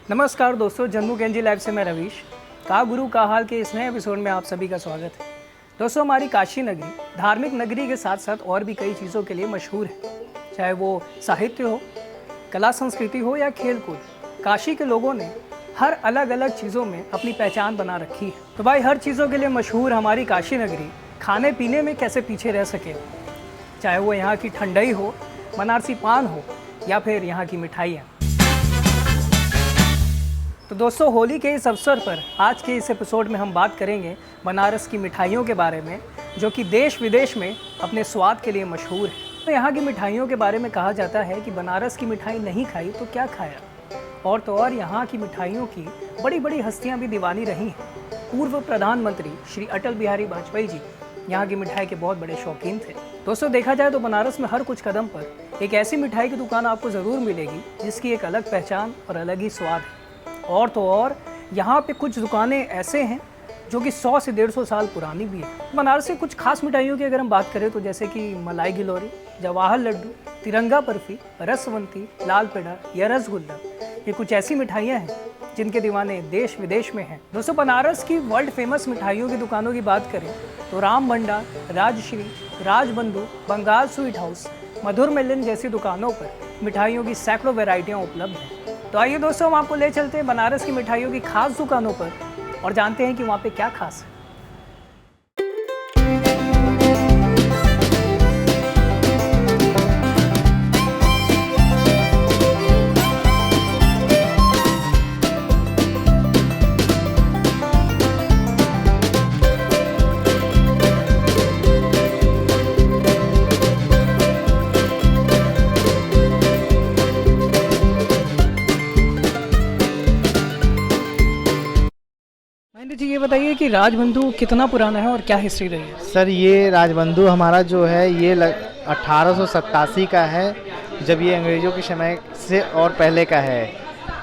नमस्कार दोस्तों, Jammu Kenji live से मैं रवीश का गुरु का हाल के इस नए एपिसोड में आप सभी का स्वागत है। दोस्तों, हमारी काशी नगरी धार्मिक नगरी के साथ साथ और भी कई चीज़ों के लिए मशहूर है, चाहे वो साहित्य हो, कला संस्कृति हो या खेल कूद। काशी के लोगों ने हर अलग अलग चीज़ों में अपनी पहचान बना रखी है। तो भाई, हर चीज़ों के लिए मशहूर हमारी काशी नगरी खाने पीने में कैसे पीछे रह सके, चाहे वो यहाँ की ठंडई हो, बनारसी पान हो या फिर यहाँ की मिठाइयाँ। तो दोस्तों, होली के इस अवसर पर आज के इस एपिसोड में हम बात करेंगे बनारस की मिठाइयों के बारे में, जो कि देश विदेश में अपने स्वाद के लिए मशहूर है। तो यहाँ की मिठाइयों के बारे में कहा जाता है कि बनारस की मिठाई नहीं खाई तो क्या खाया। और तो और यहाँ की मिठाइयों की बड़ी बड़ी हस्तियाँ भी दीवानी रही हैं। पूर्व प्रधानमंत्री श्री अटल बिहारी वाजपेयी जी यहाँ की मिठाई के बहुत बड़े शौकीन थे। दोस्तों, देखा जाए तो बनारस में हर कुछ कदम पर एक ऐसी मिठाई की दुकान आपको ज़रूर मिलेगी जिसकी एक अलग पहचान और अलग ही स्वाद है। और तो और यहाँ पे कुछ दुकानें ऐसे हैं जो कि 100 से 150 साल पुरानी भी है। बनारस से कुछ खास मिठाइयों की अगर हम बात करें तो जैसे कि मलाई गिलोरी, जवाहर लड्डू, तिरंगा बर्फी, रसवंती, लाल पेड़ा या रसगुल्ला, ये कुछ ऐसी मिठाइयाँ हैं जिनके दीवाने देश विदेश में हैं। दोस्तों, बनारस की वर्ल्ड फेमस मिठाइयों की दुकानों की बात करें तो राम भंडार, राजश्री, राजबंधु, बंगाल स्वीट हाउस, मधुर मिलन जैसी दुकानों पर मिठाइयों की सैकड़ों वैरायटियाँ उपलब्ध हैं। तो आइए दोस्तों, हम आपको ले चलते हैं बनारस की मिठाइयों की खास दुकानों पर और जानते हैं कि वहाँ पे क्या खास है। महेंद्र जी, ये बताइए कि राजबंधु कितना पुराना है और क्या हिस्ट्री रही है। सर, ये राजबंधु हमारा जो है ये 1887 का है, जब ये अंग्रेज़ों के समय से और पहले का है।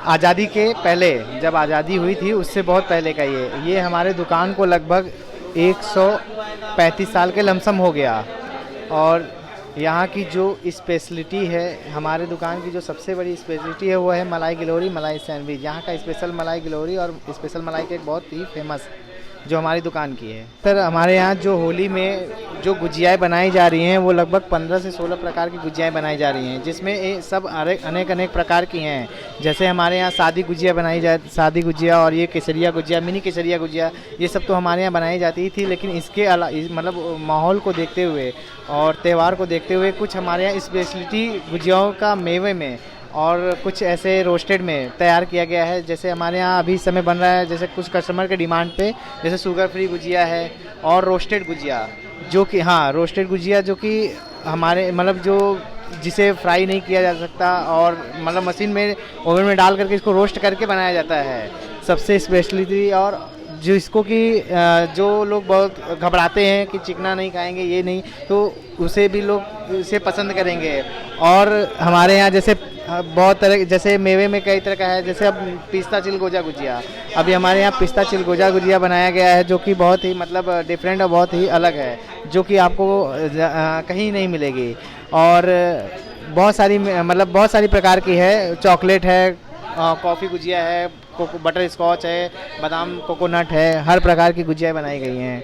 आज़ादी के पहले, जब आज़ादी हुई थी उससे बहुत पहले का ये हमारे दुकान को लगभग 135 साल के लमसम हो गया। और यहाँ की जो स्पेशलिटी है, हमारे दुकान की जो सबसे बड़ी स्पेशलिटी है वो है मलाई गिलोरी, मलाई सैंडविच। यहाँ का स्पेशल मलाई गिलोरी और स्पेशल मलाई केक बहुत ही फेमस जो हमारी दुकान की है। सर, हमारे यहाँ जो होली में जो गुजियाएँ बनाई जा रही हैं वो लगभग 15 से 16 प्रकार की गुजियाएँ बनाई जा रही हैं, जिसमें सब अनेक प्रकार की हैं। जैसे हमारे यहाँ सादी गुजिया बनाई सादी गुजिया, और ये केसरिया गुजिया, मिनी केसरिया गुजिया, ये सब तो हमारे यहाँ बनाई जाती थी। लेकिन इसके मतलब माहौल को देखते हुए और त्यौहार को देखते हुए कुछ हमारे यहाँ स्पेशलिटी गुजियाओं का मेवे में और कुछ ऐसे रोस्टेड में तैयार किया गया है। जैसे हमारे यहाँ अभी समय बन रहा है, जैसे कुछ कस्टमर के डिमांड पे, जैसे शुगर फ्री गुजिया है और रोस्टेड गुजिया, जो कि रोस्टेड गुजिया जो कि हमारे मतलब जो जिसे फ्राई नहीं किया जा सकता और मतलब मशीन में ओवन में डाल करके इसको रोस्ट करके बनाया जाता है, सबसे स्पेशलिटी। और जो इसको कि जो लोग बहुत घबराते हैं कि चिकना नहीं खाएंगे, ये नहीं, तो उसे भी लोग इसे पसंद करेंगे। और हमारे यहाँ जैसे बहुत तरह, जैसे मेवे में कई तरह का है, जैसे अब पिस्ता चिलगोजा गुजिया, अभी हमारे यहाँ पिस्ता चिलगोजा गुजिया बनाया गया है, जो कि बहुत ही मतलब डिफरेंट और बहुत ही अलग है, जो कि आपको कहीं नहीं मिलेगी। और बहुत सारी प्रकार की है। चॉकलेट है, कॉफ़ी गुजिया है, बटर स्कॉच है, बादाम कोकोनट है, हर प्रकार की गुजिया बनाई गई हैं।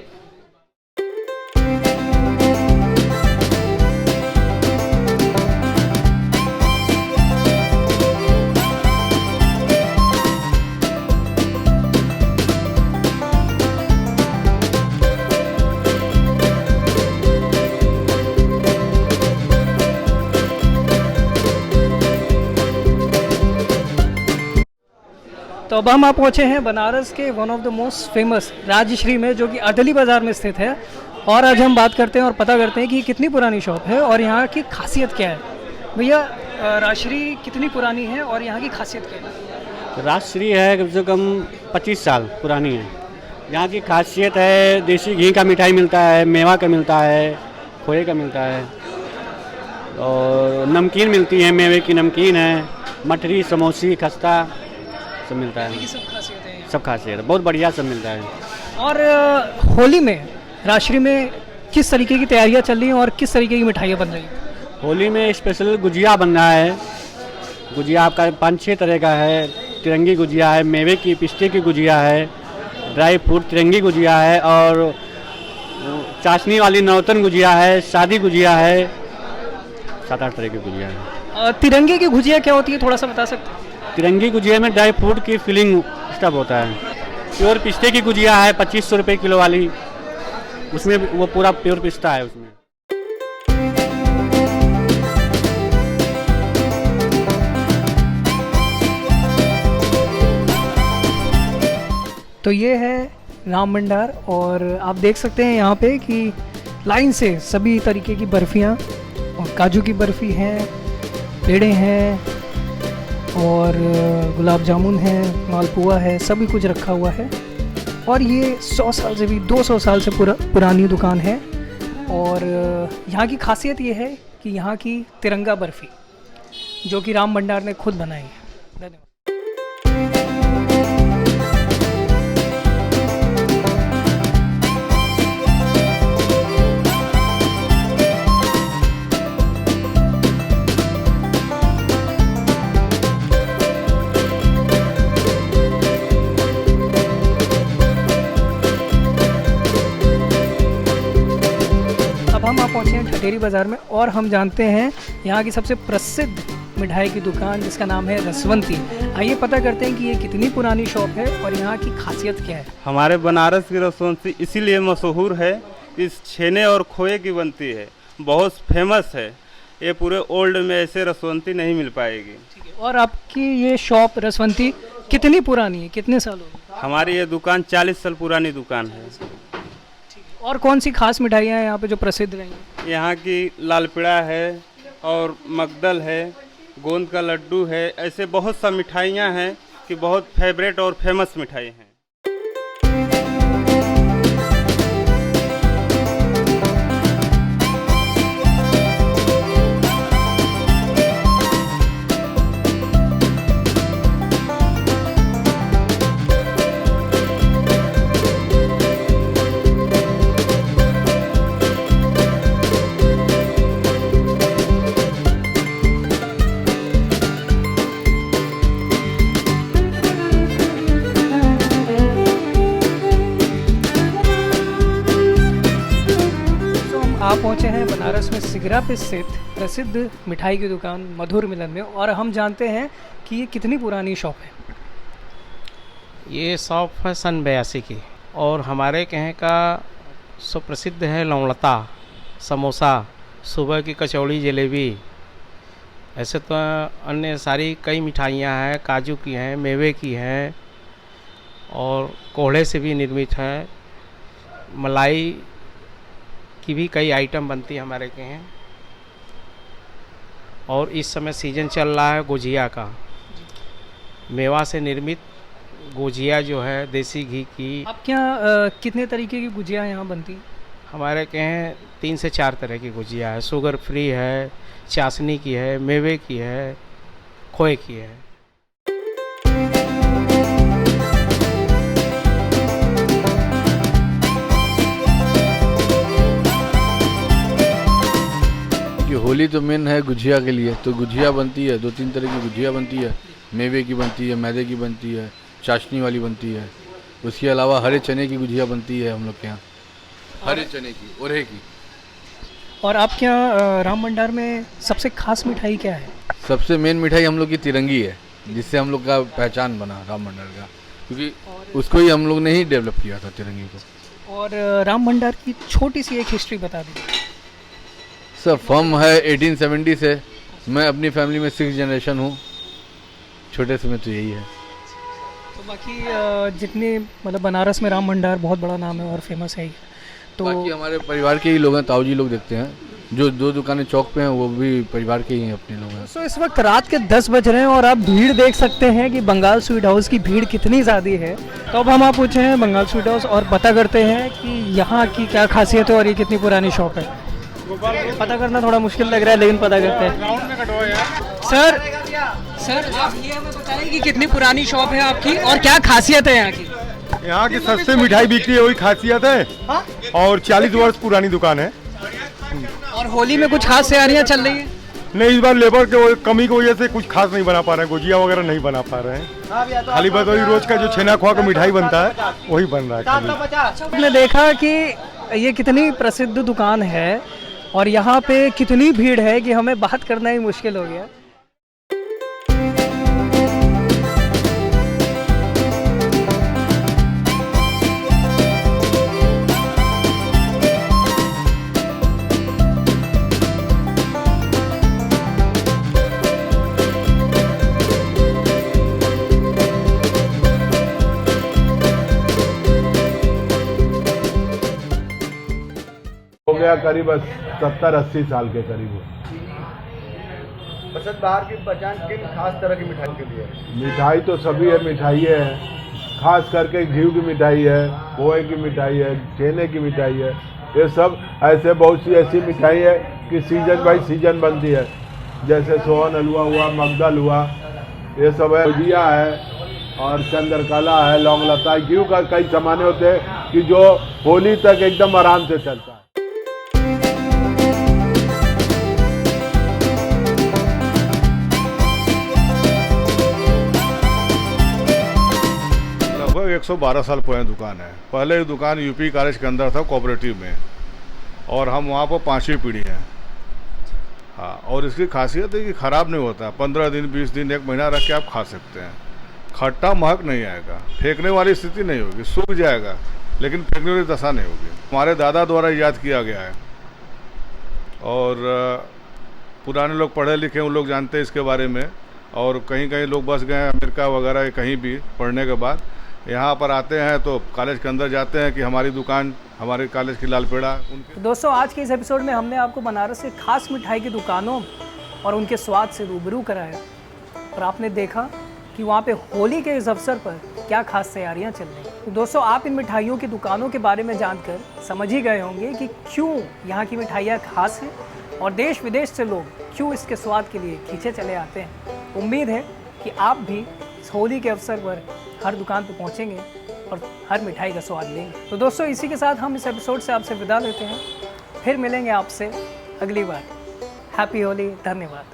तो अब हम पहुँचे हैं बनारस के one of the most famous Rajshri में, जो कि अदली बाज़ार में स्थित है। और आज हम बात करते हैं और पता करते हैं कि कितनी पुरानी शॉप है और यहाँ की खासियत क्या है। भैया, राजश्री कितनी पुरानी है और यहाँ की खासियत क्या है। राजश्री है कम से कम 25 साल पुरानी है। यहाँ की खासियत है, देसी घी का मिठाई मिलता है, मेवा का मिलता है, खोए का मिलता है, और नमकीन मिलती है, मेवे की नमकीन है, मठरी, समोसी, खस्ता सब मिलता है। ये सब खासियत है। सब खासियत है, बहुत बढ़िया सब मिलता है। और होली में राजश्री में किस तरीके की तैयारियां चल रही हैं और किस तरीके की मिठाइयाँ बन रही हैं? होली में स्पेशल गुजिया बन रहा है। गुजिया आपका 5-6 तरह का है, तिरंगी गुजिया है, मेवे की पिस्ते की गुजिया है, ड्राई फ्रूट तिरंगी गुजिया है, और चाशनी वाली नौतन गुजिया है, सादी गुजिया है, 7-8 तरह की गुजिया है। तिरंगे की गुजिया क्या होती है, थोड़ा सा बता सकते हैं? तिरंगी गुजिया में ड्राई फ्रूट की फिलिंग स्टफ होता है। प्योर पिस्ते की गुजिया है 2500 रुपये किलो वाली, उसमें वो पूरा प्योर पिस्ता है उसमें। तो ये है राम भंडार, और आप देख सकते हैं यहाँ पे कि लाइन से सभी तरीके की बर्फ़ियाँ, और काजू की बर्फ़ी हैं, पेड़े हैं, और गुलाब जामुन है, मालपुआ है, सभी कुछ रखा हुआ है। और ये 100 साल से भी 200 साल से पुरानी दुकान है। और यहाँ की खासियत ये है कि यहाँ की तिरंगा बर्फ़ी जो कि राम भंडार ने खुद बनाई है। धन्यवाद। हम आप पहुँचे हैं ठठेरी बाज़ार में, और हम जानते हैं यहाँ की सबसे प्रसिद्ध मिठाई की दुकान जिसका नाम है रसवंती। आइए पता करते हैं कि ये कितनी पुरानी शॉप है और यहाँ की खासियत क्या है। हमारे बनारस की रसवंती इसीलिए मशहूर है, इस छेने और खोए की बनती है, बहुत फेमस है। ये पूरे ओल्ड में ऐसे रसवंती नहीं मिल पाएगी। ठीक है, और आपकी ये शॉप रसवंती कितनी पुरानी है, कितने साल हो गए? हमारी ये दुकान 40 साल पुरानी दुकान है। और कौन सी खास मिठाइयाँ हैं यहाँ पे जो प्रसिद्ध रही हैं? यहाँ की लाल पेड़ा है, और मगदल है, गोंद का लड्डू है, ऐसे बहुत सा मिठाइयाँ हैं कि बहुत फेवरेट और फेमस मिठाई हैं। आप पहुँचे हैं बनारस में सिगरा पे स्थित प्रसिद्ध मिठाई की दुकान मधुर मिलन में, और हम जानते हैं कि ये कितनी पुरानी शॉप है। ये शॉप है सन 82 की, और हमारे कहीं का सुप्रसिद्ध है लौड़ता, समोसा, सुबह की कचौड़ी, जलेबी। ऐसे तो अन्य सारी कई मिठाइयाँ हैं, काजू की हैं, मेवे की हैं, और कोहड़े से भी निर्मित है। मलाई की भी कई आइटम बनती है हमारे के हैं। और इस समय सीजन चल रहा है गुजिया का, मेवा से निर्मित गुजिया जो है देसी घी की। आप क्या कितने तरीके की गुजिया यहाँ बनती है? हमारे के हैं 3 से 4 तरह की गुजिया है। शुगर फ्री है, चाशनी की है, मेवे की है, खोए की है। होली तो मेन है गुजिया के लिए, तो गुजिया बनती है, 2-3 तरह की गुजिया बनती है। मेवे की बनती है, मैदे की बनती है, चाशनी वाली बनती है। उसके अलावा हरे चने की गुजिया बनती है हम लोग के यहाँ, हरे चने की, ओरे की। और आपके यहाँ राम भंडार में सबसे खास मिठाई क्या है? सबसे मेन मिठाई हम लोग की तिरंगी है, जिससे हम लोग का पहचान बना राम भंडार का, क्योंकि उसको ही हम लोग ने ही डेवलप किया था तिरंगी को। और राम भंडार की छोटी सी एक हिस्ट्री बता दीजिए। सर फर्म है 1870 से, मैं अपनी फैमिली में 6th जनरेशन हूँ, छोटे से में तो यही है। तो बाकी जितने मतलब बनारस में राम भंडार बहुत बड़ा नाम है और फेमस है ही। तो बाकी हमारे परिवार के ही लोग हैं, ताऊ जी लोग देखते हैं, जो 2 दुकानें चौक पे हैं वो भी परिवार के ही हैं, अपने लोग हैं। तो इस वक्त रात के 10 बज रहे हैं और आप भीड़ देख सकते हैं कि बंगाल स्वीट हाउस की भीड़ कितनी ज़्यादा है। तो अब हम आप पूछे हैं बंगाल स्वीट हाउस और पता करते हैं कि यहाँ की क्या खासियत है और ये कितनी पुरानी शॉप है। पता करना थोड़ा मुश्किल लग रहा है, लेकिन पता करते हैं। सर आप ये हमें बताएं कि कितनी पुरानी शॉप है आपकी और क्या खासियत है यहाँ की? यहाँ की सस्ते मिठाई बिकती है, वही खासियत है। और 40 वर्ष पुरानी दुकान है। और होली में कुछ खास तैयारियाँ चल रही हैं? नहीं, इस बार लेबर के कमी की वजह से कुछ खास नहीं बना पा रहे हैं, गुजिया वगैरह नहीं बना पा रहे हैं। खाली बस वही रोज का जो छेना खोआ का मिठाई बनता है वही बन रहा है खाली। आपने देखा कि ये कितनी प्रसिद्ध दुकान है और यहाँ पे कितनी भीड़ है कि हमें बात करना ही मुश्किल हो गया। हो गया करीब 70-80 साल के करीब। बचत बाहर की पहचान किन खास तरह की मिठाई के लिए? मिठाई तो सभी है, मिठाई है, खास करके घी की मिठाई है, खोए की मिठाई है, छेने की मिठाई है। ये सब ऐसे बहुत सी ऐसी मिठाई है कि सीजन बाई सीजन बनती है, जैसे सोहन हलवा हुआ, मगदल हुआ, ये सब है। गुजिया है और चंद्रकला है, लौंगलता, घी का कई सामाने होते हैं कि जो होली तक एकदम आराम से चलता है। लगभग 112 साल पुरानी दुकान है। पहले ये दुकान यूपी कॉलेज के अंदर था, कोऑपरेटिव में, और हम वहाँ पर 5वीं पीढ़ी हैं। हाँ, और इसकी खासियत है कि ख़राब नहीं होता। 15 दिन, 20 दिन, 1 महीना रख के आप खा सकते हैं। खट्टा महक नहीं आएगा, फेंकने वाली स्थिति नहीं होगी, सूख जाएगा लेकिन फेंकने वाली दशा नहीं होगी। हमारे दादा द्वारा याद किया गया है और पुराने लोग पढ़े लिखे उन लोग जानते हैं इसके बारे में। और कहीं कहीं लोग बस गए अमेरिका वगैरह कहीं भी पढ़ने के बाद यहाँ पर आते हैं तो कॉलेज के अंदर जाते हैं कि हमारी दुकान, हमारे कॉलेज की लाल पेड़ा उनके। तो दोस्तों, आज के इस एपिसोड में हमने आपको बनारस के खास मिठाई की दुकानों और उनके स्वाद से रूबरू कराया और आपने देखा कि वहाँ पे होली के इस अवसर पर क्या खास तैयारियाँ चल रही हैं। तो दोस्तों, आप इन मिठाइयों की दुकानों के बारे में जानकर समझ ही गए होंगे कि क्यों यहाँ की मिठाइयाँ खास हैं और देश विदेश से लोग क्यों इसके स्वाद के लिए खींचे चले आते हैं। उम्मीद है कि आप भी इस होली के अवसर पर हर दुकान पर पहुँचेंगे और हर मिठाई का स्वाद लेंगे। तो दोस्तों, इसी के साथ हम इस एपिसोड से आपसे विदा लेते हैं। फिर मिलेंगे आपसे अगली बार। हैप्पी होली, धन्यवाद।